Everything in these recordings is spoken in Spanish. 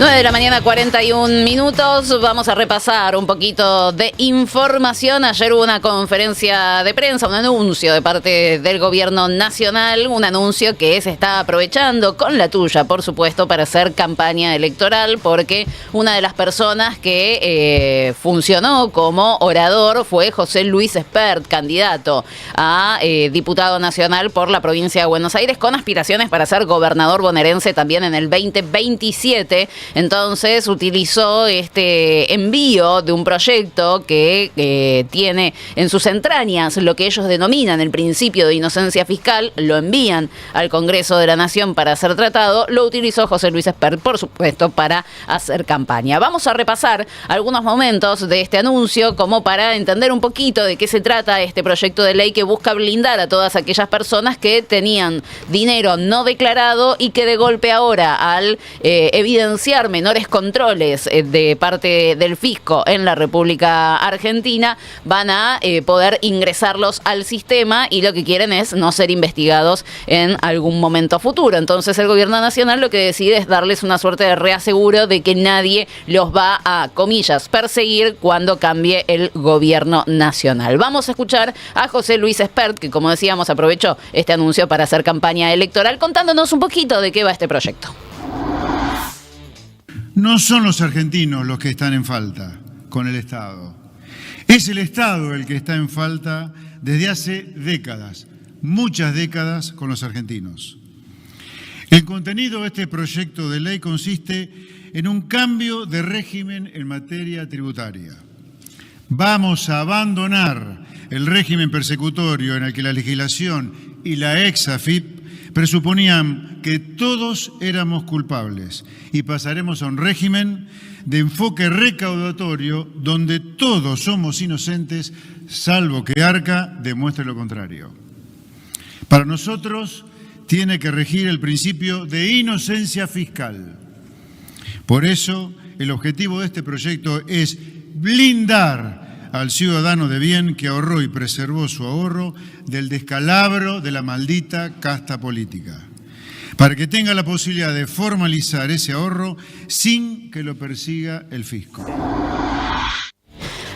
9 de la mañana, 41 minutos. Vamos a repasar un poquito de información. Ayer hubo una conferencia de prensa, un anuncio de parte del gobierno nacional, un anuncio que se está aprovechando con la tuya, por supuesto, para hacer campaña electoral, porque una de las personas que funcionó como orador fue José Luis Espert, candidato a diputado nacional por la provincia de Buenos Aires, con aspiraciones para ser gobernador bonaerense también en el 2027. Entonces utilizó este envío de un proyecto que tiene en sus entrañas lo que ellos denominan el principio de inocencia fiscal, lo envían al Congreso de la Nación para ser tratado, lo utilizó José Luis Espert, por supuesto, para hacer campaña. Vamos a repasar algunos momentos de este anuncio como para entender un poquito de qué se trata este proyecto de ley que busca blindar a todas aquellas personas que tenían dinero no declarado y que de golpe ahora, al evidenciar menores controles de parte del fisco en la República Argentina, van a poder ingresarlos al sistema, y lo que quieren es no ser investigados en algún momento futuro. Entonces el gobierno nacional lo que decide es darles una suerte de reaseguro de que nadie los va a, comillas, perseguir cuando cambie el gobierno nacional. Vamos a escuchar a José Luis Espert, que, como decíamos, aprovechó este anuncio para hacer campaña electoral, contándonos un poquito de qué va este proyecto. No son los argentinos los que están en falta con el Estado. Es el Estado el que está en falta desde hace décadas, muchas décadas, con los argentinos. El contenido de este proyecto de ley consiste en un cambio de régimen en materia tributaria. Vamos a abandonar el régimen persecutorio en el que la legislación y la ex-AFIP presuponían que todos éramos culpables, y pasaremos a un régimen de enfoque recaudatorio donde todos somos inocentes, salvo que Arca demuestre lo contrario. Para nosotros tiene que regir el principio de inocencia fiscal. Por eso, el objetivo de este proyecto es blindar al ciudadano de bien que ahorró y preservó su ahorro del descalabro de la maldita casta política, para que tenga la posibilidad de formalizar ese ahorro sin que lo persiga el fisco.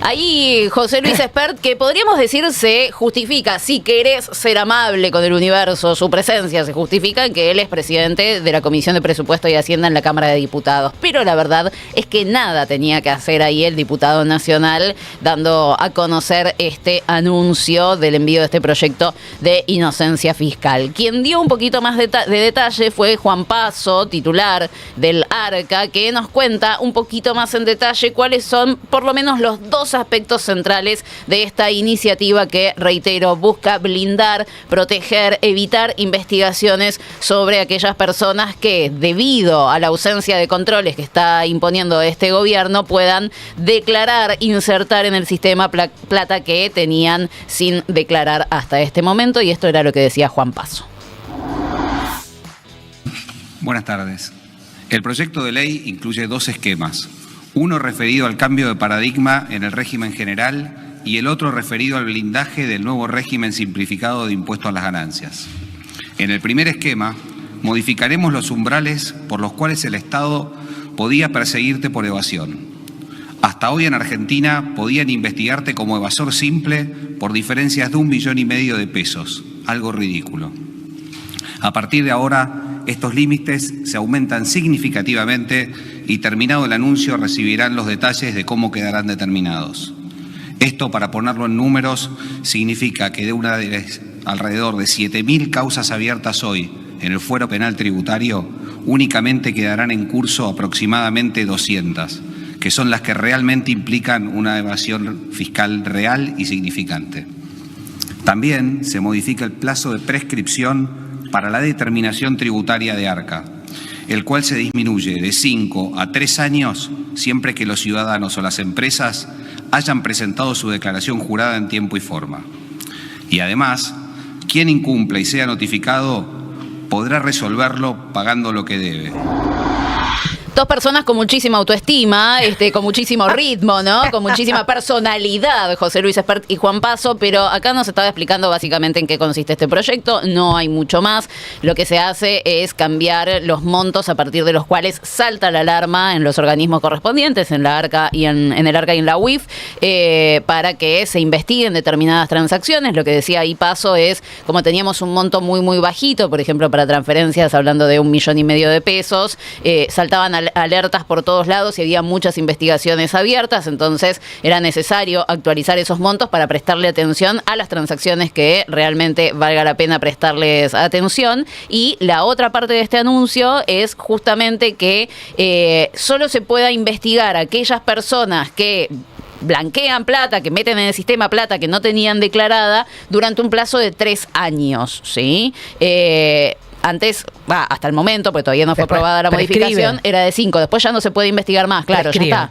Ahí José Luis Espert, que podríamos decir se justifica, si querés ser amable con el universo, su presencia se justifica en que él es presidente de la Comisión de Presupuesto y Hacienda en la Cámara de Diputados. Pero la verdad es que nada tenía que hacer ahí el diputado nacional dando a conocer este anuncio del envío de este proyecto de inocencia fiscal. Quien dio un poquito más de detalle fue Juan Paso, titular del ARCA, que nos cuenta un poquito más en detalle cuáles son por lo menos los dos aspectos centrales de esta iniciativa que, reitero, busca blindar, proteger, evitar investigaciones sobre aquellas personas que, debido a la ausencia de controles que está imponiendo este gobierno, puedan declarar, insertar en el sistema plata que tenían sin declarar hasta este momento. Y esto era lo que decía Juan Paso. Buenas tardes. El proyecto de ley incluye dos esquemas. Uno referido al cambio de paradigma en el régimen general y el otro referido al blindaje del nuevo régimen simplificado de impuesto a las ganancias. En el primer esquema, modificaremos los umbrales por los cuales el Estado podía perseguirte por evasión. Hasta hoy en Argentina podían investigarte como evasor simple por diferencias de 1,5 millones de pesos, algo ridículo. A partir de ahora, estos límites se aumentan significativamente y, terminado el anuncio, recibirán los detalles de cómo quedarán determinados. Esto, para ponerlo en números, significa que de alrededor de 7.000 causas abiertas hoy en el fuero penal tributario, únicamente quedarán en curso aproximadamente 200, que son las que realmente implican una evasión fiscal real y significante. También se modifica el plazo de prescripción para la determinación tributaria de Arca, el cual se disminuye de 5 a 3 años siempre que los ciudadanos o las empresas hayan presentado su declaración jurada en tiempo y forma. Y además, quien incumpla y sea notificado podrá resolverlo pagando lo que debe. Dos personas con muchísima autoestima, con muchísimo ritmo, ¿no? Con muchísima personalidad, José Luis Espert y Juan Paso, pero acá nos estaba explicando básicamente en qué consiste este proyecto. No hay mucho más. Lo que se hace es cambiar los montos a partir de los cuales salta la alarma en los organismos correspondientes, en la ARCA y en el ARCA y en la UIF, para que se investiguen determinadas transacciones. Lo que decía ahí Paso es, como teníamos un monto muy, muy bajito, por ejemplo, para transferencias, hablando de 1,5 millones de pesos, saltaban alertas por todos lados y había muchas investigaciones abiertas, entonces era necesario actualizar esos montos para prestarle atención a las transacciones que realmente valga la pena prestarles atención. Y la otra parte de este anuncio es justamente que solo se pueda investigar a aquellas personas que blanquean plata, que meten en el sistema plata que no tenían declarada durante un plazo de 3 años, ¿sí? Antes, hasta el momento, porque todavía no fue aprobada la modificación, era de 5. Después ya no se puede investigar más, claro, ya está.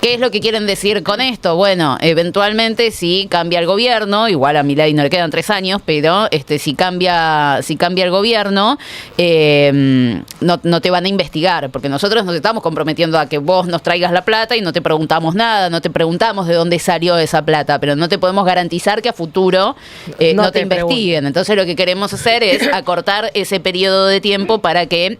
¿Qué es lo que quieren decir con esto? Bueno, eventualmente si cambia el gobierno, igual a Milei no le quedan 3 años, pero si cambia el gobierno, no te van a investigar, porque nosotros nos estamos comprometiendo a que vos nos traigas la plata y no te preguntamos nada, no te preguntamos de dónde salió esa plata, pero no te podemos garantizar que a futuro no te investiguen. Entonces lo que queremos hacer es acortar ese periodo de tiempo para que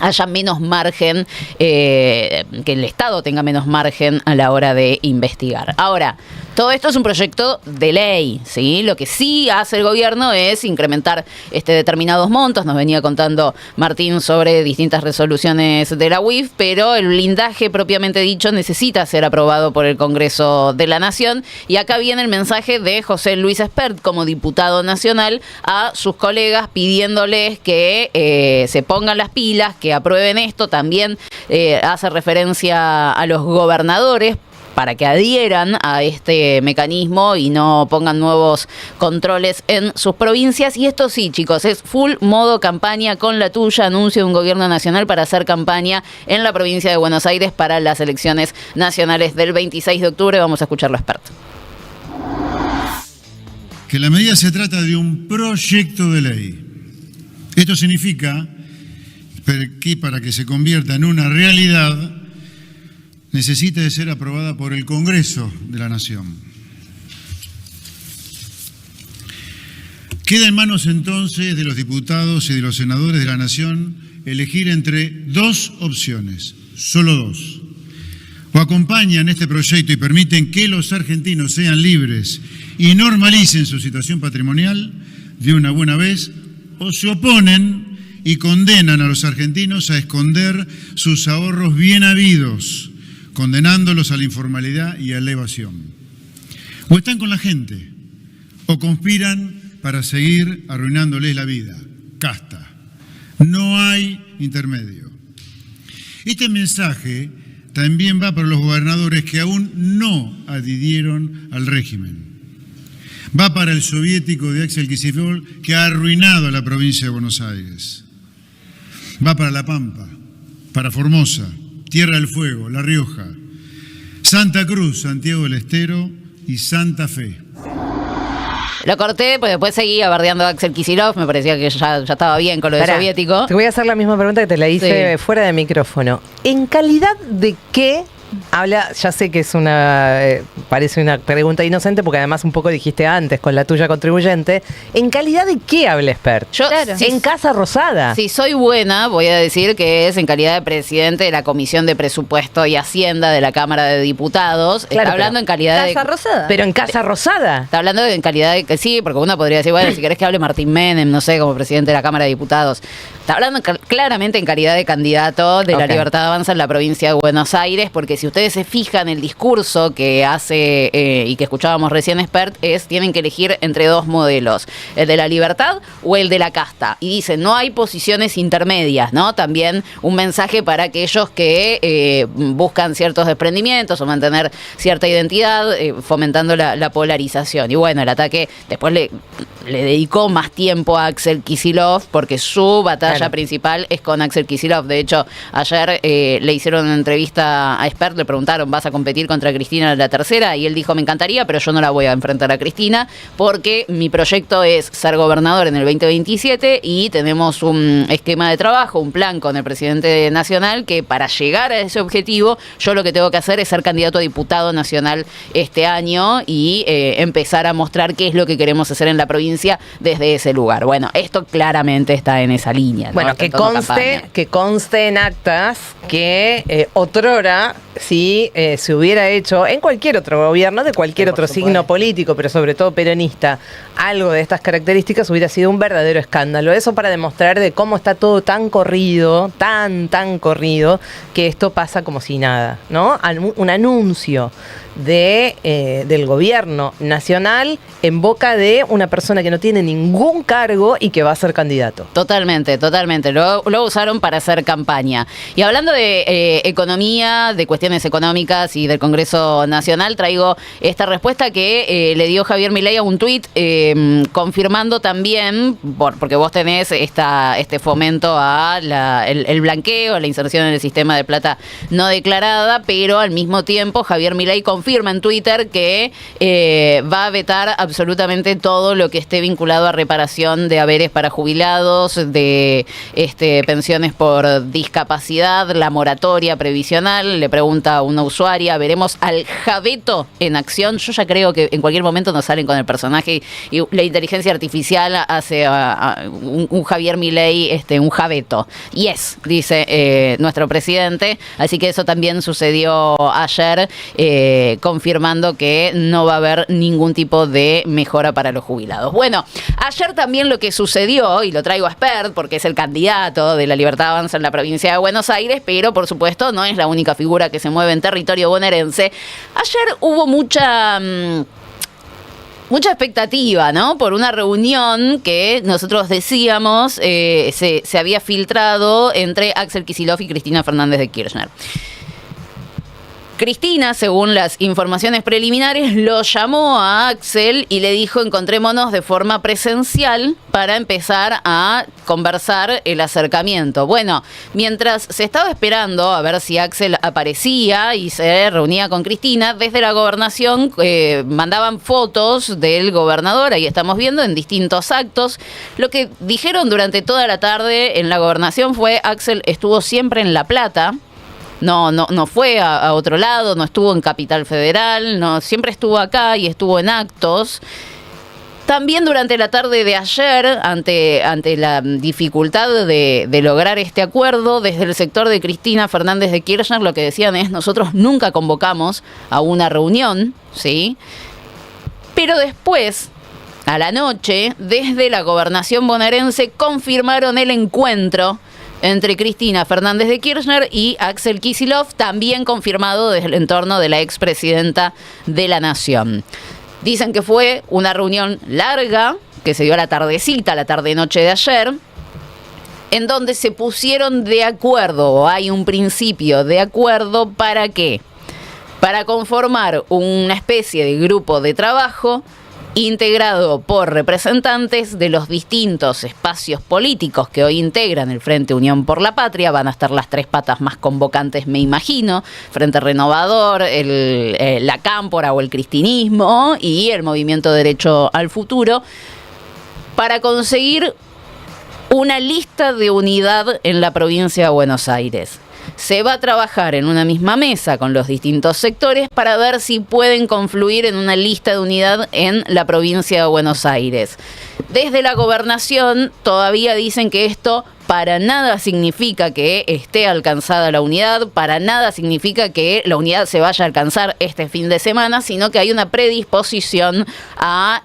haya menos margen, que el Estado tenga menos margen a la hora de investigar. Ahora, todo esto es un proyecto de ley, ¿sí? Lo que sí hace el gobierno es incrementar determinados montos. Nos venía contando Martín sobre distintas resoluciones de la UIF, pero el blindaje propiamente dicho necesita ser aprobado por el Congreso de la Nación. Y acá viene el mensaje de José Luis Espert como diputado nacional a sus colegas pidiéndoles que se pongan las pilas, que aprueben esto. También hace referencia a los gobernadores para que adhieran a este mecanismo y no pongan nuevos controles en sus provincias. Y esto sí, chicos, es full modo campaña con la tuya, anuncio de un gobierno nacional para hacer campaña en la provincia de Buenos Aires para las elecciones nacionales del 26 de octubre. Vamos a escucharlo a Espert. Que la medida se trata de un proyecto de ley. Esto significa que para que se convierta en una realidad necesita de ser aprobada por el Congreso de la Nación. Queda en manos entonces de los diputados y de los senadores de la Nación elegir entre 2 opciones, solo 2. O acompañan este proyecto y permiten que los argentinos sean libres y normalicen su situación patrimonial de una buena vez, o se oponen y condenan a los argentinos a esconder sus ahorros bien habidos, condenándolos a la informalidad y a la evasión. O están con la gente, o conspiran para seguir arruinándoles la vida. Casta. No hay intermedio. Este mensaje también va para los gobernadores que aún no adhirieron al régimen. Va para el soviético de Axel Kicillof, que ha arruinado a la provincia de Buenos Aires. Va para La Pampa, para Formosa, Tierra del Fuego, La Rioja, Santa Cruz, Santiago del Estero y Santa Fe. Lo corté, pues después seguía bardeando a Axel Kicillof, me parecía que ya estaba bien con lo de soviético. Te voy a hacer la misma pregunta que te la hice fuera de micrófono. ¿En calidad de qué habla? Ya sé que es parece una pregunta inocente, porque además un poco dijiste antes con la tuya contribuyente. ¿En calidad de qué habla Espert? En Casa Rosada. Si soy buena, voy a decir que es en calidad de presidente de la Comisión de Presupuesto y Hacienda de la Cámara de Diputados. Claro, está hablando en calidad de... Casa Rosada. Pero en Casa Rosada. Está hablando en calidad de... Sí, porque uno podría decir, bueno, si querés que hable Martín Menem, no sé, como presidente de la Cámara de Diputados. Está hablando claramente en calidad de candidato de la Libertad Avanza en la provincia de Buenos Aires, porque si ustedes se fijan, el discurso que hace y que escuchábamos recién Espert tienen que elegir entre 2 modelos, el de la libertad o el de la casta. Y dice, no hay posiciones intermedias, ¿no? También un mensaje para aquellos que buscan ciertos desprendimientos o mantener cierta identidad, fomentando la polarización. Y bueno, el ataque después le dedicó más tiempo a Axel Kicillof, porque su batalla principal es con Axel Kicillof. De hecho, ayer le hicieron una entrevista a Espert Spert le preguntaron, ¿vas a competir contra Cristina la tercera? Y él dijo, me encantaría, pero yo no la voy a enfrentar a Cristina porque mi proyecto es ser gobernador en el 2027 y tenemos un esquema de trabajo, un plan con el presidente nacional que para llegar a ese objetivo yo lo que tengo que hacer es ser candidato a diputado nacional este año y empezar a mostrar qué es lo que queremos hacer en la provincia desde ese lugar. Bueno, esto claramente está en esa línea, ¿no? Bueno, que conste en actas que otrora, si se hubiera hecho en cualquier otro gobierno, de cualquier otro signo político, pero sobre todo peronista, algo de estas características hubiera sido un verdadero escándalo. Eso para demostrar de cómo está todo tan corrido, tan corrido, que esto pasa como si nada, ¿no? Un anuncio del gobierno nacional en boca de una persona que no tiene ningún cargo y que va a ser candidato. Totalmente. Lo usaron para hacer campaña. Y hablando de economía, de cuestiones económicas y del Congreso Nacional, traigo esta respuesta que le dio Javier Milei a un tuit confirmando también, porque vos tenés este fomento a el blanqueo, la inserción en el sistema de plata no declarada, pero al mismo tiempo Javier Milei confirma en Twitter que va a vetar absolutamente todo lo que esté vinculado a reparación de haberes para jubilados, de pensiones por discapacidad, la moratoria previsional. Le pregunta a una usuaria, ¿veremos al Javeto en acción? Yo ya creo que en cualquier momento nos salen con el personaje y la inteligencia artificial hace un Javier Milei, un Javeto. Dice nuestro presidente. Así que eso también sucedió ayer, confirmando que no va a haber ningún tipo de mejora para los jubilados. Bueno, ayer también lo que sucedió, y lo traigo a Spert porque es el candidato de la Libertad Avanza en la provincia de Buenos Aires, pero por supuesto no es la única figura que se mueve en territorio bonaerense. Ayer hubo mucha expectativa, ¿no? Por una reunión que nosotros decíamos se había filtrado entre Axel Kicillof y Cristina Fernández de Kirchner. Cristina, según las informaciones preliminares, lo llamó a Axel y le dijo, encontrémonos de forma presencial para empezar a conversar el acercamiento. Bueno, mientras se estaba esperando a ver si Axel aparecía y se reunía con Cristina, desde la gobernación mandaban fotos del gobernador, ahí estamos viendo, en distintos actos. Lo que dijeron durante toda la tarde en la gobernación fue, Axel estuvo siempre en La Plata. No fue a otro lado, no estuvo en Capital Federal, siempre estuvo acá y estuvo en actos. También durante la tarde de ayer, ante la dificultad de lograr este acuerdo, desde el sector de Cristina Fernández de Kirchner lo que decían es, nosotros nunca convocamos a una reunión, ¿sí? Pero después, a la noche, desde la gobernación bonaerense confirmaron el encuentro entre Cristina Fernández de Kirchner y Axel Kicillof, también confirmado desde el entorno de la expresidenta de la Nación. Dicen que fue una reunión larga, que se dio a la tardecita, la tarde-noche de ayer, en donde se pusieron de acuerdo, o hay un principio de acuerdo, ¿para qué? Para conformar una especie de grupo de trabajo integrado por representantes de los distintos espacios políticos que hoy integran el Frente Unión por la Patria. Van a estar las tres patas más convocantes, me imagino: Frente Renovador, la Cámpora o el cristinismo y el Movimiento Derecho al Futuro, para conseguir una lista de unidad en la provincia de Buenos Aires. Se va a trabajar en una misma mesa con los distintos sectores para ver si pueden confluir en una lista de unidad en la provincia de Buenos Aires. Desde la gobernación todavía dicen que esto para nada significa que esté alcanzada la unidad, para nada significa que la unidad se vaya a alcanzar este fin de semana, sino que hay una predisposición a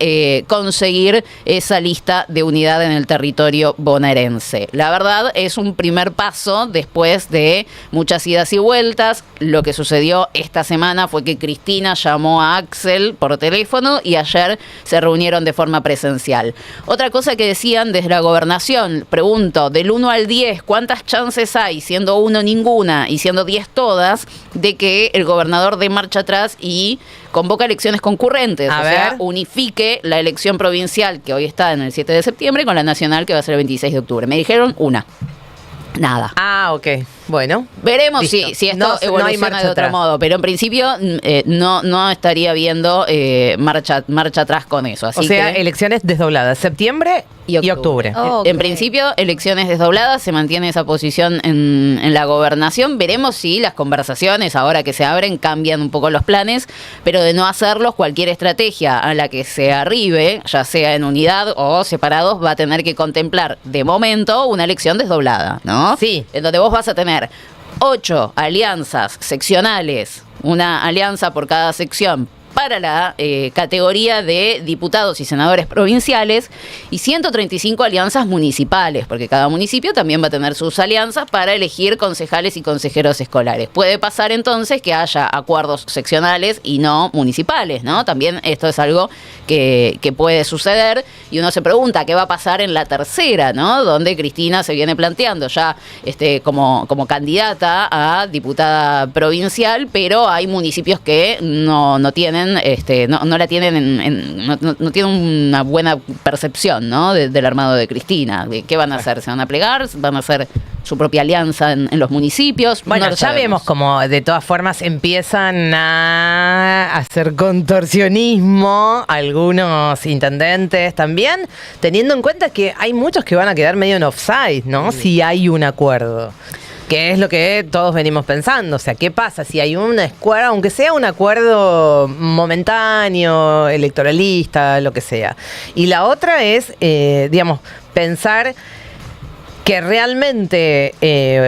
conseguir esa lista de unidad en el territorio bonaerense. La verdad es un primer paso después de muchas idas y vueltas. Lo que sucedió esta semana fue que Cristina llamó a Axel por teléfono y ayer se reunieron de forma presencial. Otra cosa que decían desde la gobernación, pregunto, del 1 al 10, ¿cuántas chances hay, siendo 1 ninguna y siendo 10 todas, de que el gobernador dé marcha atrás y convoca elecciones concurrentes? O sea, unifique la elección provincial que hoy está en el 7 de septiembre con la nacional que va a ser el 26 de octubre. Me dijeron una. Nada. Ah, ok. Bueno, veremos listo. si esto No hay evoluciona marcha de otro atrás. modo, pero en principio no estaría viendo marcha atrás con eso. Así O sea, que, elecciones desdobladas, septiembre y octubre. Ok. En principio, elecciones desdobladas, se mantiene esa posición en la gobernación. Veremos si las conversaciones, ahora que se abren, cambian un poco los planes, pero de no hacerlos, cualquier estrategia a la que se arribe, ya sea en unidad o separados, va a tener que contemplar, de momento, una elección desdoblada, ¿no? Sí. En donde vos vas a tener 8 alianzas seccionales, una alianza por cada sección, para la categoría de diputados y senadores provinciales y 135 alianzas municipales, porque cada municipio también va a tener sus alianzas para elegir concejales y consejeros escolares. Puede pasar entonces que haya acuerdos seccionales y no municipales, ¿no? También esto es algo que puede suceder y uno se pregunta qué va a pasar en la tercera, ¿no? Donde Cristina se viene planteando ya como candidata a diputada provincial, pero hay municipios que no tienen no la tienen no tienen una buena percepción, ¿no? del armado de Cristina. ¿Qué van a hacer? ¿Se van a plegar? ¿Van a hacer su propia alianza en los municipios? Bueno, No lo ya sabemos. vemos como de todas formas empiezan a hacer contorsionismo algunos intendentes también, teniendo en cuenta que hay muchos que van a quedar medio en offside, ¿no? Si hay un acuerdo. Que es lo que todos venimos pensando. O sea, ¿qué pasa si hay un acuerdo, aunque sea un acuerdo momentáneo, electoralista, lo que sea? Y la otra es, pensar que realmente,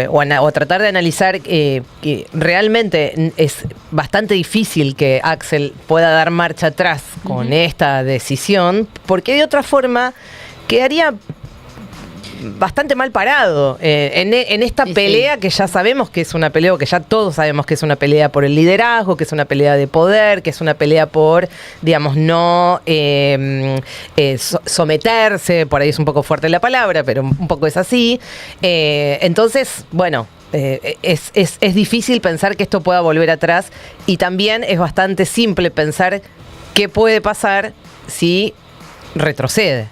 o tratar de analizar que realmente es bastante difícil que Axel pueda dar marcha atrás con esta decisión, porque de otra forma quedaría bastante mal parado en esta pelea que ya sabemos que es una pelea, o que ya todos sabemos que es una pelea por el liderazgo, que es una pelea de poder, que es una pelea por, no someterse, por ahí es un poco fuerte la palabra, pero un poco es así. Entonces, bueno, es difícil pensar que esto pueda volver atrás, y también es bastante simple pensar qué puede pasar si retrocede.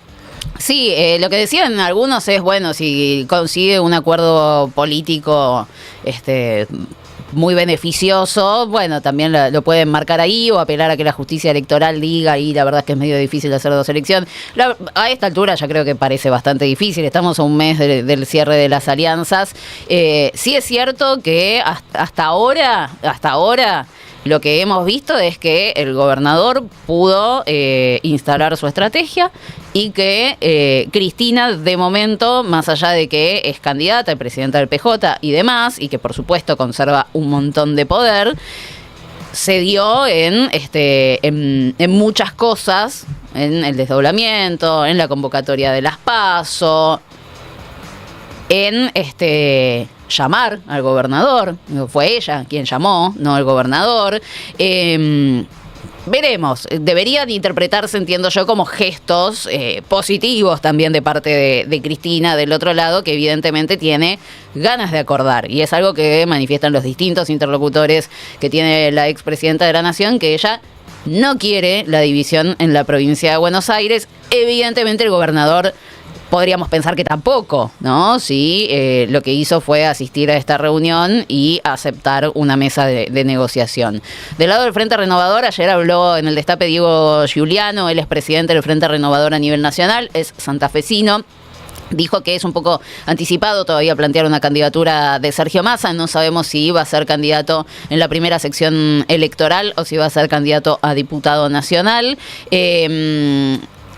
Sí, lo que decían algunos es, bueno, si consigue un acuerdo político muy beneficioso, bueno, también lo pueden marcar ahí o apelar a que la justicia electoral diga, y la verdad es que es medio difícil hacer dos elecciones. A esta altura ya creo que parece bastante difícil, estamos a un mes del cierre de las alianzas. Sí es cierto que hasta ahora lo que hemos visto es que el gobernador pudo instalar su estrategia y que Cristina, de momento, más allá de que es candidata y presidenta del PJ y demás, y que por supuesto conserva un montón de poder, se dio en muchas cosas, en el desdoblamiento, en la convocatoria de las PASO, en llamar al gobernador. Fue ella quien llamó, no el gobernador. Veremos, deberían interpretarse, entiendo yo, como gestos positivos también de parte de Cristina del otro lado, que evidentemente tiene ganas de acordar, y es algo que manifiestan los distintos interlocutores que tiene la expresidenta de la Nación, que ella no quiere la división en la provincia de Buenos Aires. Evidentemente el gobernador podríamos pensar que tampoco, ¿no? Si lo que hizo fue asistir a esta reunión y aceptar una mesa de negociación. Del lado del Frente Renovador, ayer habló en el Destape Diego Giuliano, él es presidente del Frente Renovador a nivel nacional, es santafesino. Dijo que es un poco anticipado todavía plantear una candidatura de Sergio Massa. No sabemos si va a ser candidato en la primera sección electoral o si va a ser candidato a diputado nacional.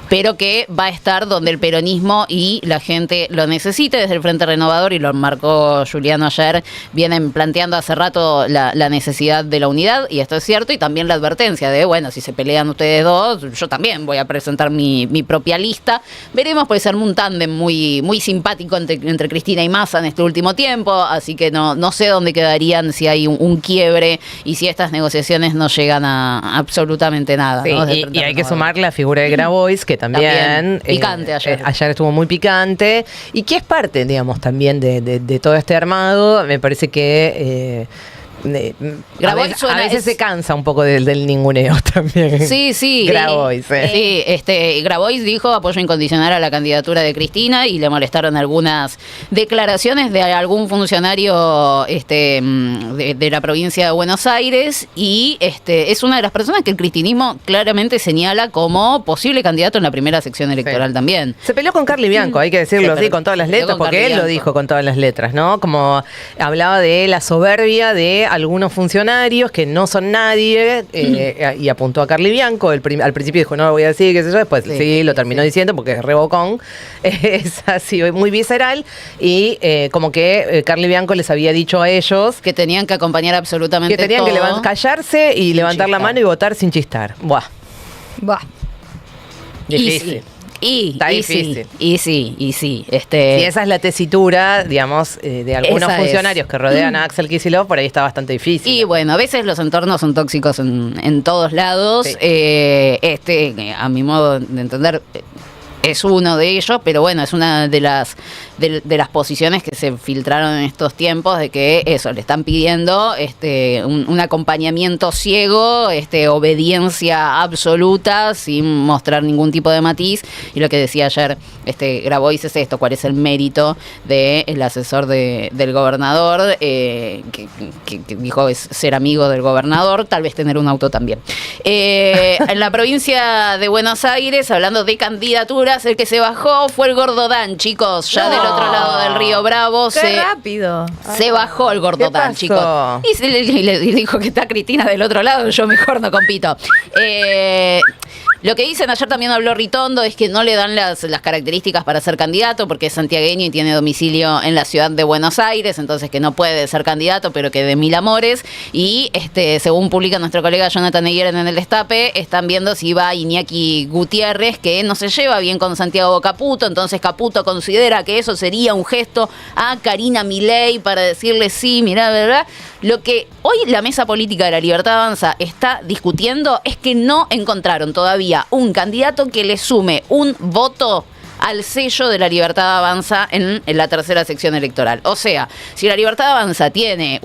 Pero que va a estar donde el peronismo y la gente lo necesite. Desde el Frente Renovador, y lo marcó Giuliano ayer, vienen planteando hace rato la necesidad de la unidad, y esto es cierto, y también la advertencia de, bueno, si se pelean ustedes dos, yo también voy a presentar mi propia lista. Veremos, puede ser un tándem muy, muy simpático entre Cristina y Massa en este último tiempo, así que no sé dónde quedarían si hay un quiebre y si estas negociaciones no llegan a absolutamente nada. Sí, ¿no? y hay que sumar la figura de Grabois, que también picante ayer. Ayer estuvo muy picante, y que es parte, digamos, también de todo este armado. Me parece que Grabois a veces se cansa un poco del ninguneo también. Sí. Grabois. Grabois dijo apoyo incondicional a la candidatura de Cristina y le molestaron algunas declaraciones de algún funcionario de la provincia de Buenos Aires y es una de las personas que el cristinismo claramente señala como posible candidato en la primera sección electoral también. Se peleó con Carly Bianco, hay que decirlo así, con todas las letras, porque él lo dijo con todas las letras, ¿no? Como hablaba de la soberbia de algunos funcionarios que no son nadie, y apuntó a Carly Bianco. Al principio dijo, no lo voy a decir, qué sé yo, después sí lo terminó diciendo porque es rebocón. Es así, muy visceral. Y como que Carly Bianco les había dicho a ellos que tenían que acompañar absolutamente que tenían todo, que callarse y levantar la mano y votar sin chistar. Buah. Difícil. Está difícil. Sí, esa es la tesitura, digamos, de algunos funcionarios que rodean a Axel Kicillof, por ahí está bastante difícil. Y bueno, a veces los entornos son tóxicos en todos lados. Sí. A mi modo de entender, es uno de ellos, pero bueno, es una de las posiciones que se filtraron en estos tiempos, de que eso, le están pidiendo un acompañamiento ciego, obediencia absoluta, sin mostrar ningún tipo de matiz. Y lo que decía ayer Grabois es esto: cuál es el mérito del asesor del gobernador, que dijo es ser amigo del gobernador, tal vez tener un auto también. En la provincia de Buenos Aires, hablando de candidaturas, el que se bajó fue el Gordo Dan, chicos, ya del otro lado del Río Bravo. ¡Qué rápido! Se bajó el Gordo Dan, chicos. Y le dijo que está Cristina del otro lado, yo mejor no compito. Lo que dicen, ayer también habló Ritondo, es que no le dan las características para ser candidato porque es santiagueño y tiene domicilio en la ciudad de Buenos Aires, entonces que no puede ser candidato, pero que de mil amores. Y según publica nuestro colega Jonathan Egueren en El Destape, están viendo si va Iñaki Gutiérrez, que no se lleva bien con Santiago Caputo, entonces Caputo considera que eso sería un gesto a Karina Milei para decirle sí, mirá, ¿verdad? Lo que hoy la mesa política de La Libertad Avanza está discutiendo es que no encontraron todavía un candidato que le sume un voto al sello de La Libertad Avanza en la tercera sección electoral. O sea, si La Libertad Avanza tiene,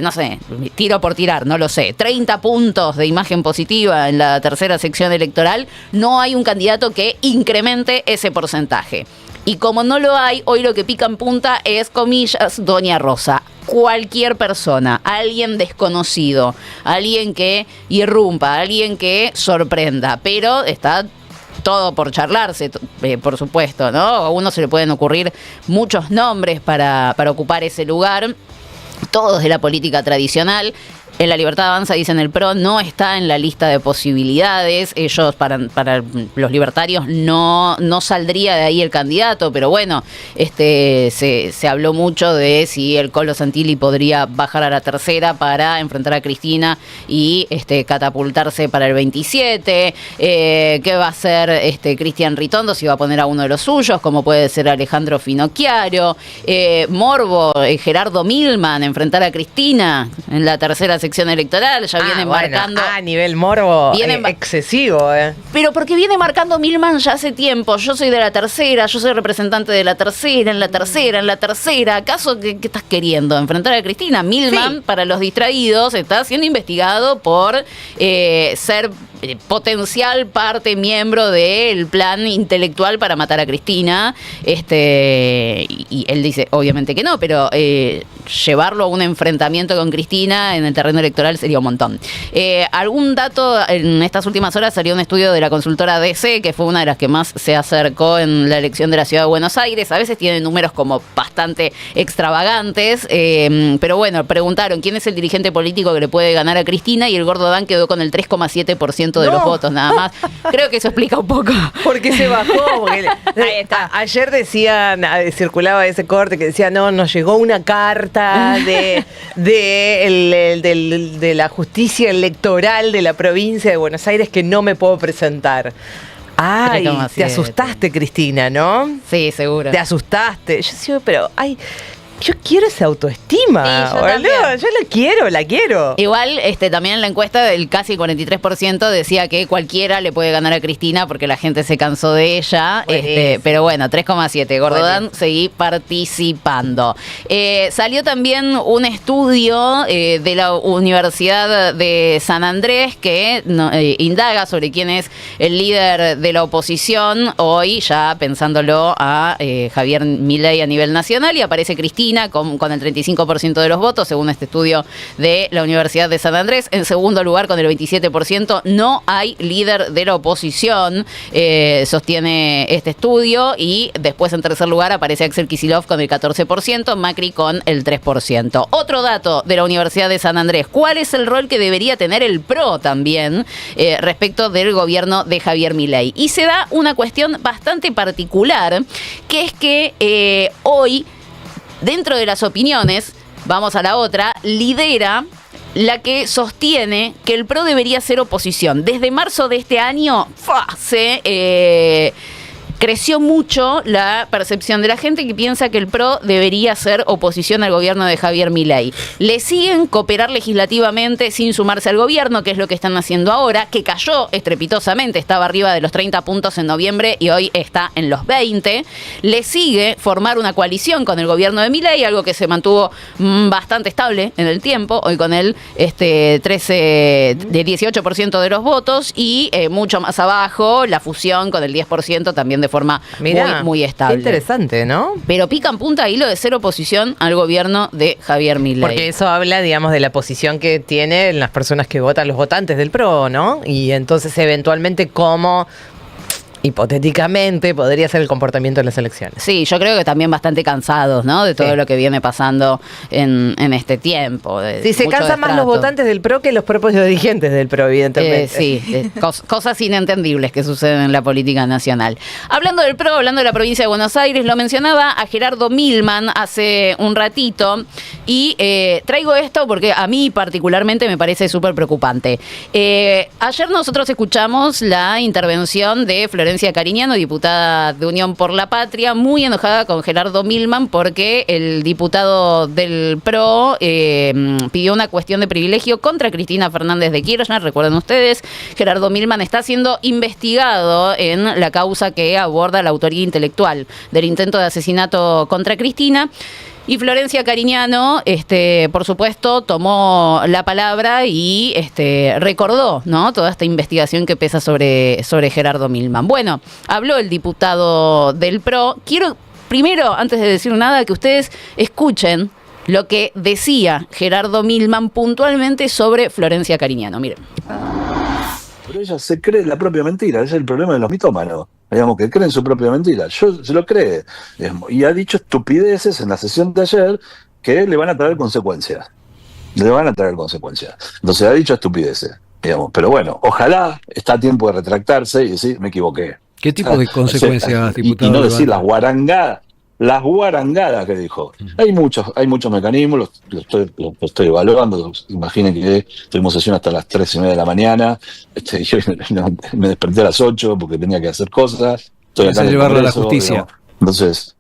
no sé, tiro por tirar, no lo sé, 30 puntos de imagen positiva en la tercera sección electoral, no hay un candidato que incremente ese porcentaje. Y como no lo hay, hoy lo que pica en punta es, comillas, Doña Rosa. Cualquier persona, alguien desconocido, alguien que irrumpa, alguien que sorprenda, pero está todo por charlarse, por supuesto, ¿no? A uno se le pueden ocurrir muchos nombres para ocupar ese lugar, todos de la política tradicional. En La Libertad Avanza, dicen el PRO, no está en la lista de posibilidades. Ellos, para los libertarios, no saldría de ahí el candidato, pero bueno, se habló mucho de si el Colo Santilli podría bajar a la tercera para enfrentar a Cristina y catapultarse para el 27. ¿Qué va a hacer Cristian Ritondo? Si va a poner a uno de los suyos, como puede ser Alejandro Finocchiaro. Morbo, Gerardo Milman, enfrentar a Cristina en la tercera sección electoral, ya viene marcando. A nivel morbo, excesivo, Pero porque viene marcando Milman ya hace tiempo. Yo soy de la tercera, yo soy representante de la tercera, en la tercera. ¿Acaso qué estás queriendo? ¿Enfrentar a Cristina? Milman, sí, para los distraídos, está siendo investigado por ser potencial miembro del plan intelectual para matar a Cristina. Y él dice, obviamente que no, pero llevarlo a un enfrentamiento con Cristina en el terreno electoral sería un montón. Algún dato, en estas últimas horas salió un estudio de la consultora DC, que fue una de las que más se acercó en la elección de la ciudad de Buenos Aires. A veces tiene números como bastante extravagantes, pero bueno, preguntaron quién es el dirigente político que le puede ganar a Cristina y el Gordo Dan quedó con el 3,7% de los votos nada más. Creo que eso explica un poco. Porque se bajó. Porque ahí está. Ayer decían, circulaba ese corte que decía, no, nos llegó una carta de la justicia electoral de la provincia de Buenos Aires que no me puedo presentar. Ay, te asustaste, Cristina, ¿no? Sí, seguro. Te asustaste. Yo digo, pero yo quiero esa autoestima encima. Sí, yo la quiero. Igual, también en la encuesta, el casi 43% decía que cualquiera le puede ganar a Cristina porque la gente se cansó de ella. Pero bueno, 3,7. Gordán, seguí participando. Salió también un estudio de la Universidad de San Andrés que indaga sobre quién es el líder de la oposición hoy, ya pensándolo a Javier Milei a nivel nacional, y aparece Cristina con el 35% de los votos, según este estudio de la Universidad de San Andrés. En segundo lugar, con el 27%, no hay líder de la oposición, sostiene este estudio, y después en tercer lugar aparece Axel Kicillof con el 14%, Macri con el 3%. Otro dato de la Universidad de San Andrés: ¿cuál es el rol que debería tener el PRO también respecto del gobierno de Javier Milei? Y se da una cuestión bastante particular, que es que hoy, dentro de las opiniones, vamos a la otra, lidera la que sostiene que el PRO debería ser oposición. Desde marzo de este año creció mucho la percepción de la gente que piensa que el PRO debería ser oposición al gobierno de Javier Milei. Le siguen cooperar legislativamente sin sumarse al gobierno, que es lo que están haciendo ahora, que cayó estrepitosamente, estaba arriba de los 30 puntos en noviembre y hoy está en los 20. Le sigue formar una coalición con el gobierno de Milei, algo que se mantuvo bastante estable en el tiempo, hoy con el 18% de los votos, y mucho más abajo la fusión con el 10%, también de forma muy estable. Qué interesante, ¿no? Pero pica en punta hilo de ser oposición al gobierno de Javier Milei. Porque eso habla, digamos, de la posición que tienen las personas que votan, los votantes del PRO, ¿no? Y entonces, eventualmente, ¿cómo hipotéticamente podría ser el comportamiento en las elecciones? Sí, yo creo que también bastante cansados, ¿no? De todo lo que viene pasando en este tiempo. Sí, se cansan más los votantes del PRO que los propios dirigentes del PRO, evidentemente. Cosas inentendibles que suceden en la política nacional. Hablando del PRO, hablando de la provincia de Buenos Aires, lo mencionaba a Gerardo Milman hace un ratito, y traigo esto porque a mí particularmente me parece súper preocupante. Ayer nosotros escuchamos la intervención de Florencia Cariñano, diputada de Unión por la Patria, muy enojada con Gerardo Milman porque el diputado del PRO pidió una cuestión de privilegio contra Cristina Fernández de Kirchner. Recuerden ustedes, Gerardo Milman está siendo investigado en la causa que aborda la autoría intelectual del intento de asesinato contra Cristina. Y Florencia Cariñano, por supuesto, tomó la palabra y recordó, ¿no?, toda esta investigación que pesa sobre Gerardo Milman. Bueno, habló el diputado del PRO. Quiero, primero, antes de decir nada, que ustedes escuchen lo que decía Gerardo Milman puntualmente sobre Florencia Cariñano. Miren. Pero ella se cree la propia mentira, ese es el problema de los mitómanos, digamos, que creen su propia mentira. Yo se lo cree, y ha dicho estupideces en la sesión de ayer que le van a traer consecuencias. Entonces ha dicho estupideces, digamos, pero bueno, ojalá está a tiempo de retractarse y decir, me equivoqué. ¿Qué tipo de consecuencias, diputado? Y no decir las guarangadas que dijo. Hay muchos mecanismos, los estoy evaluando. Imaginen que tuvimos sesión hasta las 3:30 de la mañana. Yo me desperté a las 8 porque tenía que hacer cosas. Estoy acá en el llevarlo Congreso, a la justicia. digamos. Entonces,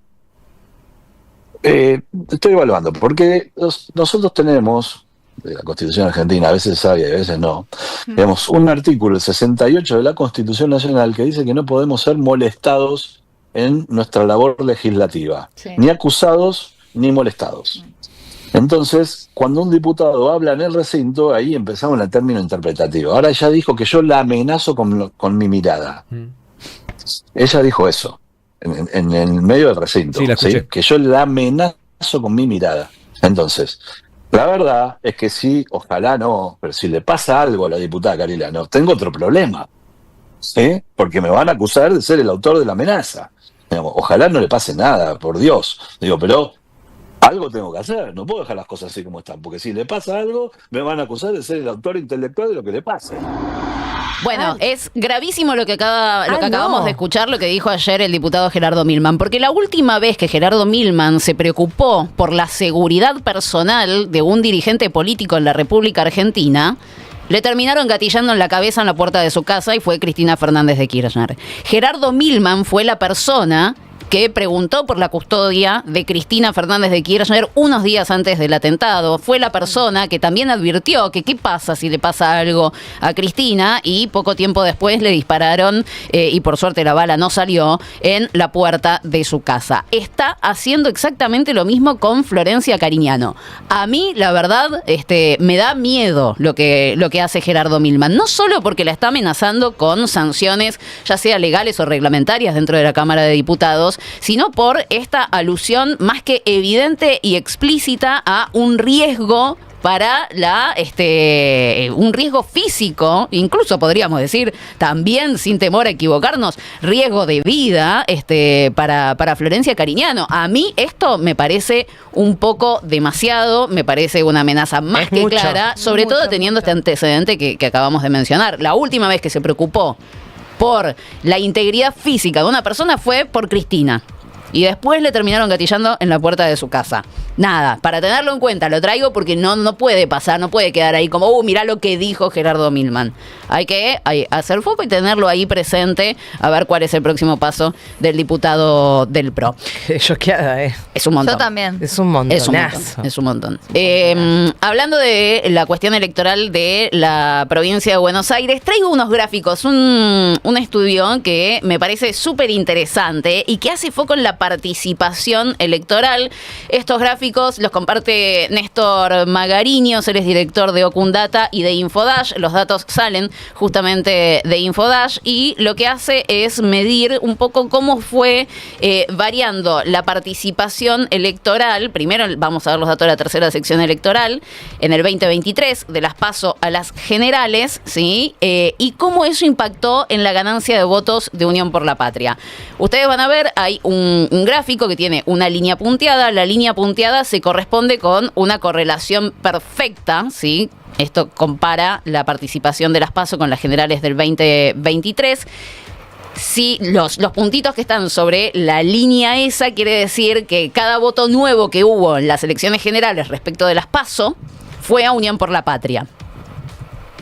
estoy evaluando, porque nosotros tenemos, de la Constitución Argentina, a veces sabia y a veces no, tenemos un artículo, el 68 de la Constitución Nacional, que dice que no podemos ser molestados en nuestra labor legislativa, ni acusados ni molestados. Entonces, cuando un diputado habla en el recinto, ahí empezamos en el término interpretativo. Ahora ella dijo que yo la amenazo con mi mirada. Ella dijo eso en el medio del recinto, ¿sí? Que yo la amenazo con mi mirada. Entonces, la verdad es que sí, ojalá no, pero si le pasa algo a la diputada Carilano, tengo otro problema, ¿sí? Porque me van a acusar de ser el autor de la amenaza. Digamos, ojalá no le pase nada, por Dios. Digo, pero algo tengo que hacer, no puedo dejar las cosas así como están, porque si le pasa algo, me van a acusar de ser el autor intelectual de lo que le pase. Bueno, es gravísimo lo que acabamos de escuchar, lo que dijo ayer el diputado Gerardo Milman, porque la última vez que Gerardo Milman se preocupó por la seguridad personal de un dirigente político en la República Argentina, le terminaron gatillando en la cabeza en la puerta de su casa y fue Cristina Fernández de Kirchner. Gerardo Milman fue la persona que preguntó por la custodia de Cristina Fernández de Kirchner unos días antes del atentado. Fue la persona que también advirtió que qué pasa si le pasa algo a Cristina, y poco tiempo después le dispararon, y por suerte la bala no salió, en la puerta de su casa. Está haciendo exactamente lo mismo con Florencia Cariñano. A mí, la verdad, me da miedo lo que hace Gerardo Milman. No solo porque la está amenazando con sanciones, ya sea legales o reglamentarias dentro de la Cámara de Diputados, sino por esta alusión más que evidente y explícita a un riesgo para un riesgo físico, incluso podríamos decir, también sin temor a equivocarnos, riesgo de vida para Florencia Cariñano. A mí esto me parece un poco demasiado, me parece una amenaza más que clara, sobre todo teniendo este antecedente que acabamos de mencionar. La última vez que se preocupó por la integridad física de una persona fue por Cristina. Y después le terminaron gatillando en la puerta de su casa. Nada, para tenerlo en cuenta, lo traigo porque no puede pasar, no puede quedar ahí como, mirá lo que dijo Gerardo Milman. Hay que hacer foco y tenerlo ahí presente, a ver cuál es el próximo paso del diputado del PRO. Choqueada, Es un montón. Yo también. Es un montonazo. Es un montón. Hablando de la cuestión electoral de la provincia de Buenos Aires, traigo unos gráficos, un estudio que me parece súper interesante y que hace foco en la participación electoral. Estos gráficos los comparte Néstor Magariños, él es director de Ocundata y de Infodash. Los datos salen justamente de Infodash y lo que hace es medir un poco cómo fue variando la participación electoral. Primero vamos a ver los datos de la tercera sección electoral en el 2023, de las PASO a las generales, ¿sí? Y cómo eso impactó en la ganancia de votos de Unión por la Patria. Ustedes van a ver, hay un gráfico que tiene una línea punteada. La línea punteada se corresponde con una correlación perfecta, ¿sí? Esto compara la participación de las PASO con las generales del 2023. Sí, los puntitos que están sobre la línea esa quiere decir que cada voto nuevo que hubo en las elecciones generales respecto de las PASO fue a Unión por la Patria.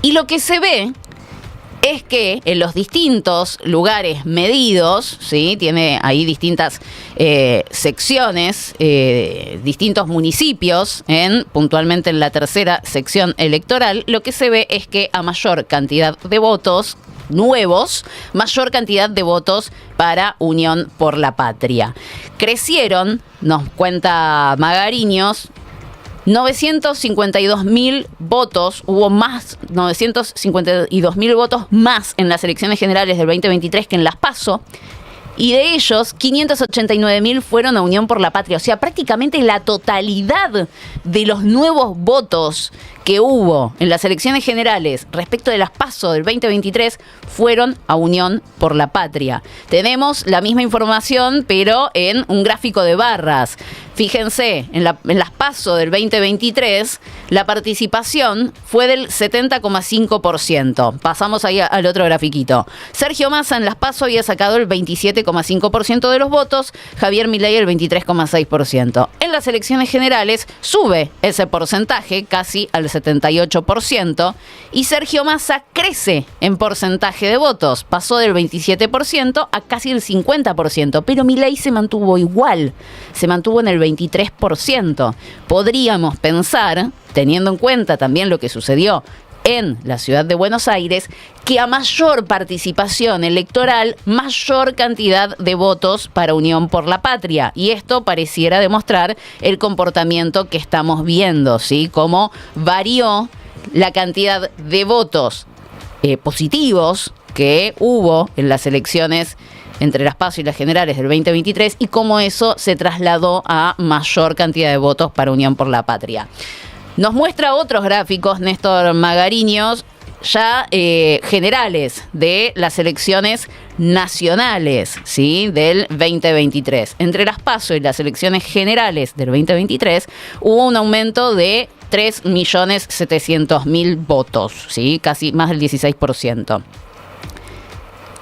Y lo que se ve es que en los distintos lugares medidos, ¿sí? Tiene ahí distintas secciones, distintos municipios, puntualmente en la tercera sección electoral, lo que se ve es que a mayor cantidad de votos nuevos, mayor cantidad de votos para Unión por la Patria. Crecieron, nos cuenta Magariños, 952.000 votos, hubo más, 952.000 votos más en las elecciones generales del 2023 que en las PASO, y de ellos 589.000 fueron a Unión por la Patria. O sea, prácticamente la totalidad de los nuevos votos que hubo en las elecciones generales respecto de las PASO del 2023 fueron a Unión por la Patria. Tenemos la misma información, pero en un gráfico de barras. Fíjense, en las PASO del 2023, la participación fue del 70,5%. Pasamos ahí al otro grafiquito. Sergio Massa en las PASO había sacado el 27,5% de los votos, Javier Milei el 23,6%. En las elecciones generales sube ese porcentaje casi al 78%, y Sergio Massa crece en porcentaje de votos, pasó del 27% a casi el 50%, pero Milei se mantuvo igual, se mantuvo en el 23%. Podríamos pensar, teniendo en cuenta también lo que sucedió en la ciudad de Buenos Aires, que a mayor participación electoral, mayor cantidad de votos para Unión por la Patria. Y esto pareciera demostrar el comportamiento que estamos viendo, ¿sí? Cómo varió la cantidad de votos positivos que hubo en las elecciones entre las PASO y las generales del 2023 y cómo eso se trasladó a mayor cantidad de votos para Unión por la Patria. Nos muestra otros gráficos, Néstor Magariños, ya generales de las elecciones nacionales, ¿sí? Del 2023. Entre las PASO y las elecciones generales del 2023 hubo un aumento de 3.700.000 votos, ¿sí? Casi más del 16%.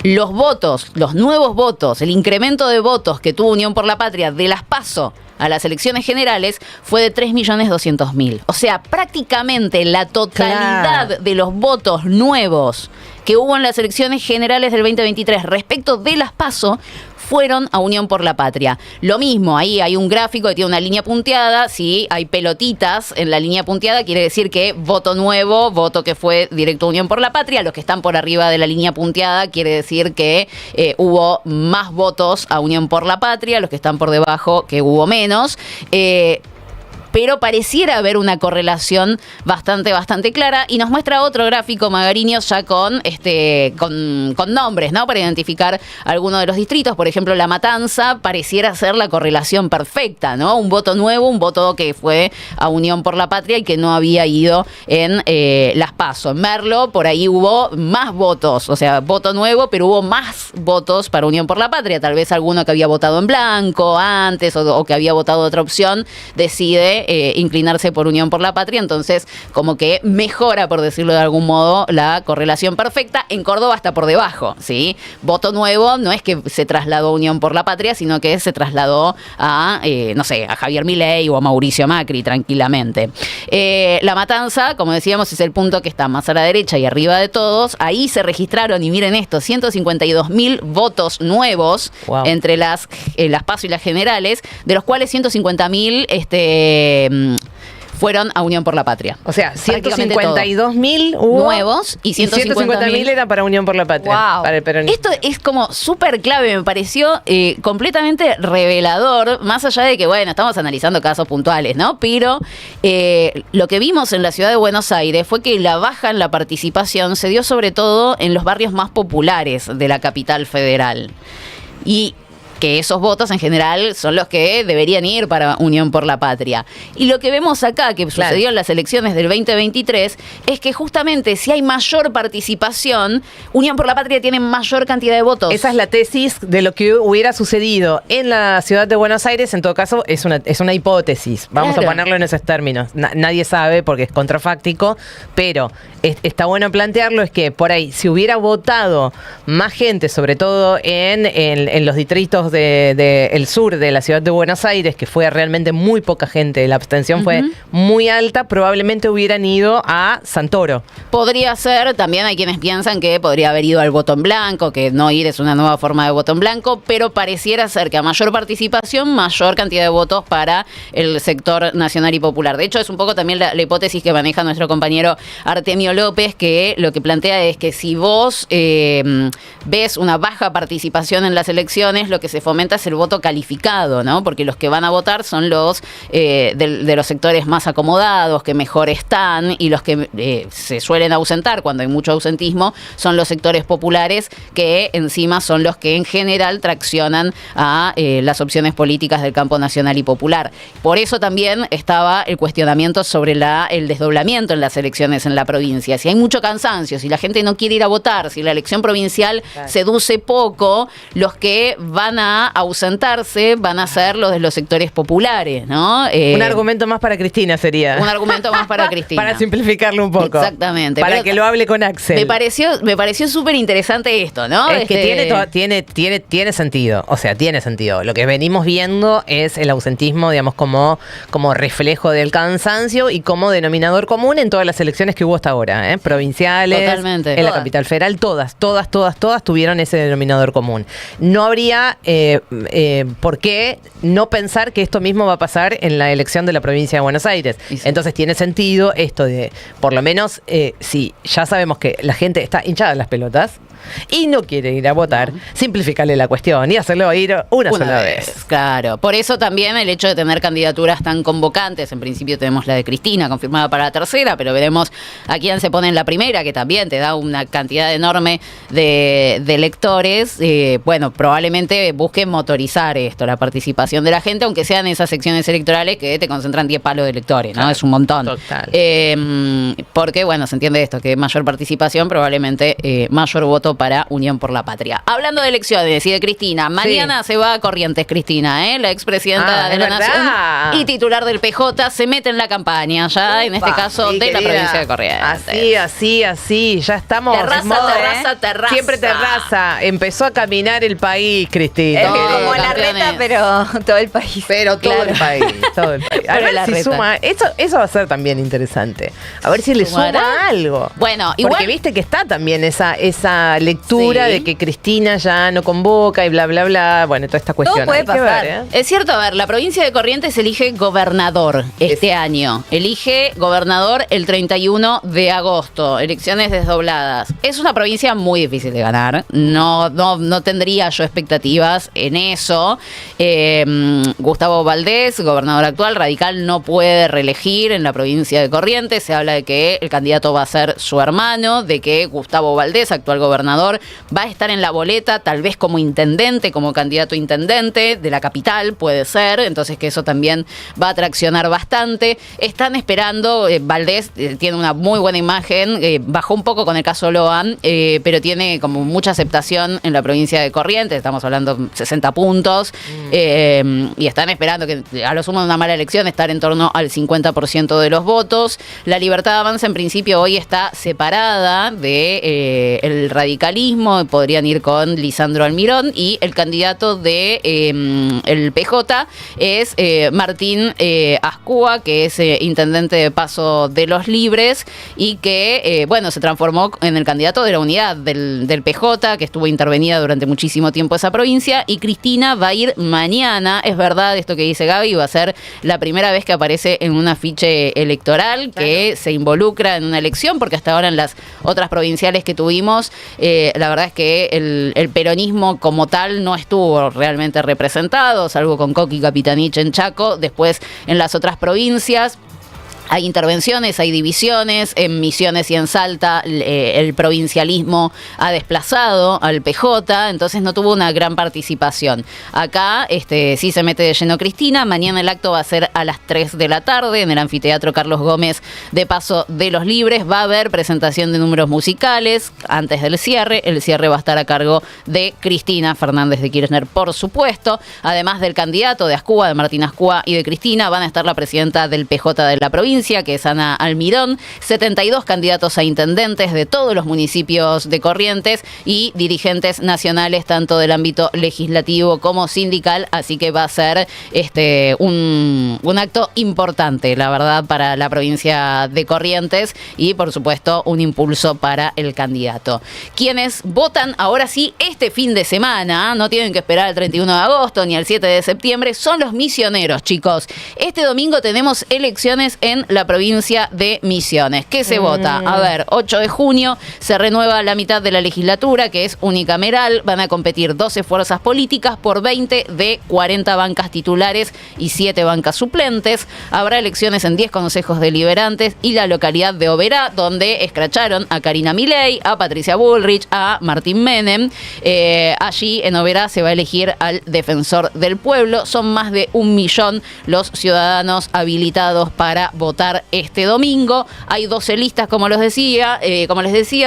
Los votos, los nuevos votos, el incremento de votos que tuvo Unión por la Patria de las PASO a las elecciones generales fue de 3.200.000. O sea, prácticamente la totalidad de los votos nuevos que hubo en las elecciones generales del 2023 respecto de las PASO fueron a Unión por la Patria. Lo mismo, ahí hay un gráfico que tiene una línea punteada. Si hay pelotitas en la línea punteada, quiere decir que voto nuevo, voto que fue directo a Unión por la Patria. Los que están por arriba de la línea punteada quiere decir que hubo más votos a Unión por la Patria. Los que están por debajo, que hubo menos. Pero pareciera haber una correlación bastante clara, y nos muestra otro gráfico, Magariños, ya con nombres, ¿no? Para identificar algunos de los distritos. Por ejemplo, La Matanza pareciera ser la correlación perfecta, ¿no? Un voto nuevo, un voto que fue a Unión por la Patria y que no había ido en las PASO. En Merlo, por ahí hubo más votos, o sea, voto nuevo, pero hubo más votos para Unión por la Patria. Tal vez alguno que había votado en blanco antes o que había votado otra opción decide inclinarse por Unión por la Patria, entonces como que mejora, por decirlo de algún modo, la correlación perfecta. En Córdoba está por debajo, ¿sí? Voto nuevo no es que se trasladó a Unión por la Patria, sino que se trasladó a, a Javier Milei o a Mauricio Macri tranquilamente. La Matanza, como decíamos, es el punto que está más a la derecha y arriba de todos. Ahí se registraron, y miren esto, 152.000 votos nuevos entre las PASO y las generales, de los cuales 150.000 fueron a Unión por la Patria. O sea, 152.000 hubo nuevos y 150.000 era para Unión por la Patria. Wow. Para el peronismo. Esto es como súper clave, me pareció completamente revelador, más allá de que, bueno, estamos analizando casos puntuales, ¿no? Pero lo que vimos en la ciudad de Buenos Aires fue que la baja en la participación se dio sobre todo en los barrios más populares de la capital federal. Y que esos votos en general son los que deberían ir para Unión por la Patria. Y lo que vemos acá, que sucedió en las elecciones del 2023, es que justamente si hay mayor participación, Unión por la Patria tiene mayor cantidad de votos. Esa es la tesis de lo que hubiera sucedido en la ciudad de Buenos Aires. En todo caso, es una hipótesis. Vamos a ponerlo en esos términos. Nadie sabe porque es contrafáctico, pero está bueno plantearlo, es que por ahí, si hubiera votado más gente, sobre todo en los distritos del sur de la ciudad de Buenos Aires, que fue realmente muy poca gente, la abstención fue muy alta, probablemente hubieran ido a Santoro. Podría ser, también hay quienes piensan que podría haber ido al voto en blanco, que no ir es una nueva forma de voto en blanco, pero pareciera ser que a mayor participación, mayor cantidad de votos para el sector nacional y popular. De hecho, es un poco también la hipótesis que maneja nuestro compañero Artemio López, que lo que plantea es que si vos ves una baja participación en las elecciones, lo que se fomenta es el voto calificado, ¿no? Porque los que van a votar son los de los sectores más acomodados, que mejor están, y los que se suelen ausentar cuando hay mucho ausentismo son los sectores populares, que encima son los que en general traccionan a las opciones políticas del campo nacional y popular. Por eso también estaba el cuestionamiento sobre el desdoblamiento en las elecciones en la provincia. Si hay mucho cansancio, si la gente no quiere ir a votar, si la elección provincial seduce poco, los que van a ausentarse van a ser los de los sectores populares, ¿no? Un argumento más para Cristina sería. Un argumento más para Cristina. Para simplificarlo un poco. Exactamente. Para que lo hable con Axel. Me pareció súper interesante esto, ¿no? Es que tiene sentido. O sea, tiene sentido. Lo que venimos viendo es el ausentismo, digamos, como reflejo del cansancio y como denominador común en todas las elecciones que hubo hasta ahora, provinciales, totalmente, en la capital federal, todas tuvieron ese denominador común. No habría por qué no pensar que esto mismo va a pasar en la elección de la provincia de Buenos Aires. Sí. Entonces tiene sentido esto de, por lo menos, si ya sabemos que la gente está hinchada en las pelotas y no quiere ir a votar, simplificarle la cuestión y hacerlo ir una sola vez. Claro, por eso también el hecho de tener candidaturas tan convocantes. En principio tenemos la de Cristina confirmada para la tercera, pero veremos a quién se pone en la primera, que también te da una cantidad enorme de electores. Bueno, probablemente busquen motorizar esto, la participación de la gente, aunque sean esas secciones electorales que te concentran 10 palos de electores, ¿no? Claro, es un montón. Total. Porque, bueno, se entiende esto, que mayor participación, probablemente mayor voto para Unión por la Patria. Hablando de elecciones y de Cristina, mañana se va a Corrientes Cristina, la expresidenta de la Nación y titular del PJ, se mete en la campaña ya, en este caso de la provincia de Corrientes. Así, ya estamos. Terraza. Siempre terraza. Empezó a caminar el país, Cristina. Como la reta, pero todo el país. Pero todo el país. A ver si suma. Eso va a ser también interesante. A ver si le suma algo. Bueno, igual. Porque viste que está también esa esta lectura de que Cristina ya no convoca y bla, bla, bla. Bueno, toda esta cuestión. Todo puede pasar. Es cierto, a ver, la provincia de Corrientes elige gobernador este año. Elige gobernador el 31 de agosto. Elecciones desdobladas. Es una provincia muy difícil de ganar. No tendría yo expectativas en eso. Gustavo Valdés, gobernador actual, radical, no puede reelegir en la provincia de Corrientes. Se habla de que el candidato va a ser su hermano, de que Gustavo Valdés, actual gobernador, va a estar en la boleta, tal vez como intendente, como candidato a intendente de la capital, puede ser. Entonces que eso también va a traccionar bastante. Están esperando, Valdés tiene una muy buena imagen, bajó un poco con el caso Loan, pero tiene como mucha aceptación en la provincia de Corrientes, estamos hablando de 60 puntos, y están esperando que a lo sumo de una mala elección estar en torno al 50% de los votos. La Libertad Avanza en principio hoy está separada de el radicalismo, podrían ir con Lisandro Almirón, y el candidato de el PJ es Martín Ascúa, que es intendente de Paso de los Libres y que, se transformó en el candidato de la unidad del PJ, que estuvo intervenida durante muchísimo tiempo esa provincia, y Cristina va a ir mañana. Es verdad esto que dice Gaby, va a ser la primera vez que aparece en un afiche electoral, que se involucra en una elección, porque hasta ahora en las otras provinciales que tuvimos, la verdad es que el peronismo como tal no estuvo realmente representado, salvo con Coqui Capitanich en Chaco. Después en las otras provincias hay intervenciones, hay divisiones. En Misiones y en Salta el provincialismo ha desplazado al PJ, entonces no tuvo una gran participación. Acá sí se mete de lleno Cristina. Mañana el acto va a ser a las 3 de la tarde en el Anfiteatro Carlos Gómez de Paso de los Libres. Va a haber presentación de números musicales antes del cierre. El cierre va a estar a cargo de Cristina Fernández de Kirchner, por supuesto. Además del candidato de Ascúa, de Martín Ascúa, y de Cristina, van a estar la presidenta del PJ de la provincia, que es Ana Almirón, 72 candidatos a intendentes de todos los municipios de Corrientes y dirigentes nacionales tanto del ámbito legislativo como sindical, así que va a ser un acto importante, la verdad, para la provincia de Corrientes y, por supuesto, un impulso para el candidato. Quienes votan ahora sí este fin de semana, no tienen que esperar al 31 de agosto ni al 7 de septiembre, son los misioneros, chicos. Este domingo tenemos elecciones en la provincia de Misiones. ¿Qué se vota? A ver, 8 de junio se renueva la mitad de la legislatura, que es unicameral. Van a competir 12 fuerzas políticas por 20 de 40 bancas titulares y 7 bancas suplentes. Habrá elecciones en 10 consejos deliberantes y la localidad de Oberá, donde escracharon a Karina Milei, a Patricia Bullrich, a Martín Menem. Allí en Oberá se va a elegir al defensor del pueblo. Son más de 1 millón los ciudadanos habilitados para votar este domingo. Hay 12 listas, como les decía,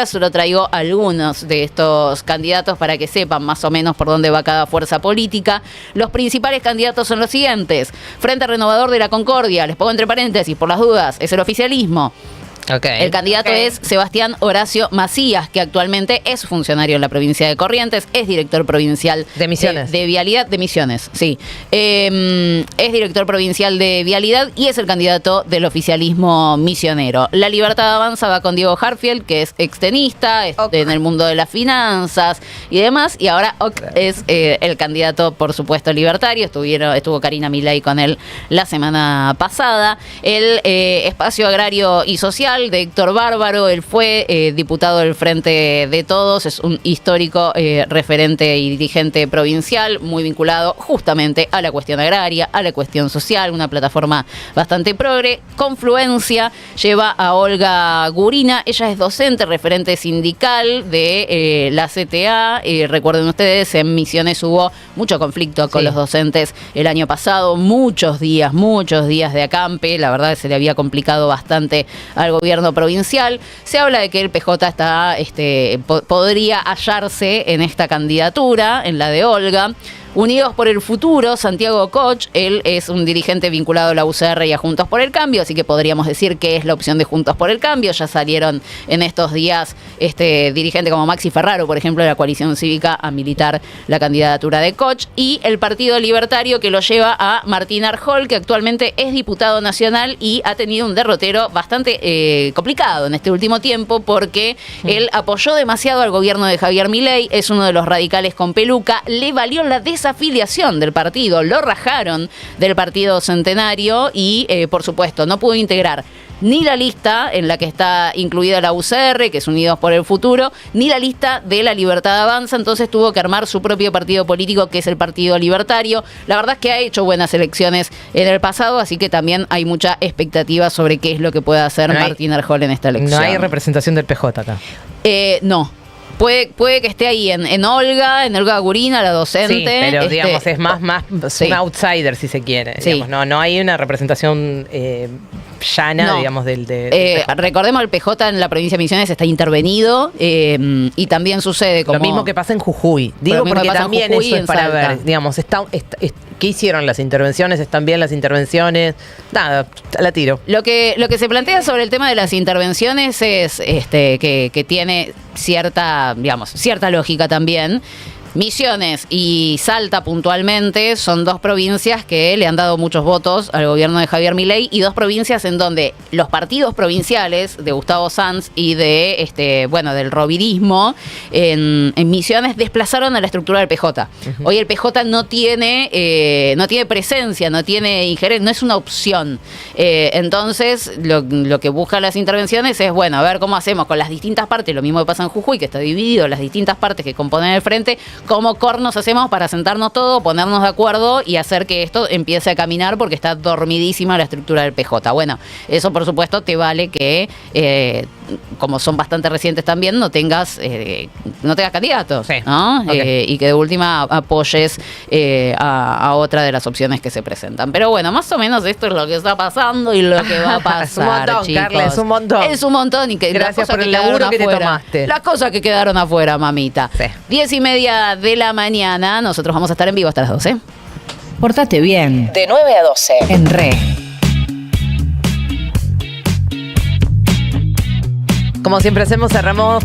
solo traigo algunos de estos candidatos para que sepan más o menos por dónde va cada fuerza política. Los principales candidatos son los siguientes: Frente Renovador de la Concordia, les pongo entre paréntesis por las dudas, es el oficialismo. El candidato es Sebastián Horacio Macías, que actualmente es funcionario en la provincia de Corrientes, es director provincial de Misiones. De Vialidad de Misiones, sí. Es director provincial de Vialidad y es el candidato del oficialismo misionero. La Libertad Avanza va con Diego Harfield, que es extenista, en el mundo de las finanzas y demás, y ahora es el candidato, por supuesto, libertario. Estuvo Karina Milei con él la semana pasada. El Espacio Agrario y Social de Héctor Bárbaro, él fue diputado del Frente de Todos, es un histórico referente y dirigente provincial, muy vinculado justamente a la cuestión agraria, a la cuestión social, una plataforma bastante progre. Confluencia lleva a Olga Gurina, ella es docente, referente sindical de la CTA. Recuerden ustedes, en Misiones hubo mucho conflicto con los docentes el año pasado, muchos días de acampe, la verdad se le había complicado bastante al gobierno provincial. Se habla de que el PJ podría hallarse en esta candidatura, en la de Olga. Unidos por el Futuro, Santiago Koch, él es un dirigente vinculado a la UCR y a Juntos por el Cambio, así que podríamos decir que es la opción de Juntos por el Cambio. Ya salieron en estos días dirigente como Maxi Ferraro, por ejemplo, de la coalición cívica, a militar la candidatura de Koch, y el Partido Libertario, que lo lleva a Martín Arjol, que actualmente es diputado nacional y ha tenido un derrotero bastante complicado en este último tiempo, porque él apoyó demasiado al gobierno de Javier Milei, es uno de los radicales con peluca, le valió la desafiliación del partido, lo rajaron del Partido Centenario y, por supuesto, no pudo integrar ni la lista en la que está incluida la UCR, que es Unidos por el Futuro, ni la lista de La Libertad Avanza, entonces tuvo que armar su propio partido político, que es el Partido Libertario. La verdad es que ha hecho buenas elecciones en el pasado, así que también hay mucha expectativa sobre qué es lo que puede hacer Martín Arjol en esta elección. No hay representación del PJ acá. No. Puede que esté ahí en Olga Gurina, la docente. Sí, pero digamos, es más un outsider, si se quiere. Sí. Digamos, no hay una representación llana, digamos, del recordemos, el PJ en la provincia de Misiones está intervenido y también sucede como... Lo mismo que pasa en Jujuy. Digo, porque también eso es para ver. Digamos, ¿qué hicieron las intervenciones? ¿Están bien las intervenciones? Nada, la tiro. Lo que se plantea sobre el tema de las intervenciones es que tiene cierta lógica también. Misiones y Salta puntualmente son dos provincias que le han dado muchos votos al gobierno de Javier Milei y dos provincias en donde los partidos provinciales de Gustavo Sanz y del rovidismo en Misiones desplazaron a la estructura del PJ. Hoy el PJ no tiene presencia, no tiene injerencia, no es una opción. Entonces lo que buscan las intervenciones es, a ver cómo hacemos con las distintas partes, lo mismo que pasa en Jujuy, que está dividido, las distintas partes que componen el frente, cómo cornos hacemos para sentarnos todos, ponernos de acuerdo y hacer que esto empiece a caminar, porque está dormidísima la estructura del PJ. Bueno, eso por supuesto te vale que, como son bastante recientes también, no tengas candidatos, sí, ¿no? Okay. Y que de última apoyes a otra de las opciones que se presentan. Pero bueno, más o menos esto es lo que está pasando y lo que va a pasar. Es un montón, chicos. Carla, es un montón. Es un montón. Y que gracias por el laburo que te tomaste. Las cosas que quedaron afuera, mamita. Sí. 10:30 de la mañana. Nosotros vamos a estar en vivo hasta las 12. Pórtate bien. De 9 a 12. En Re. Como siempre hacemos, cerramos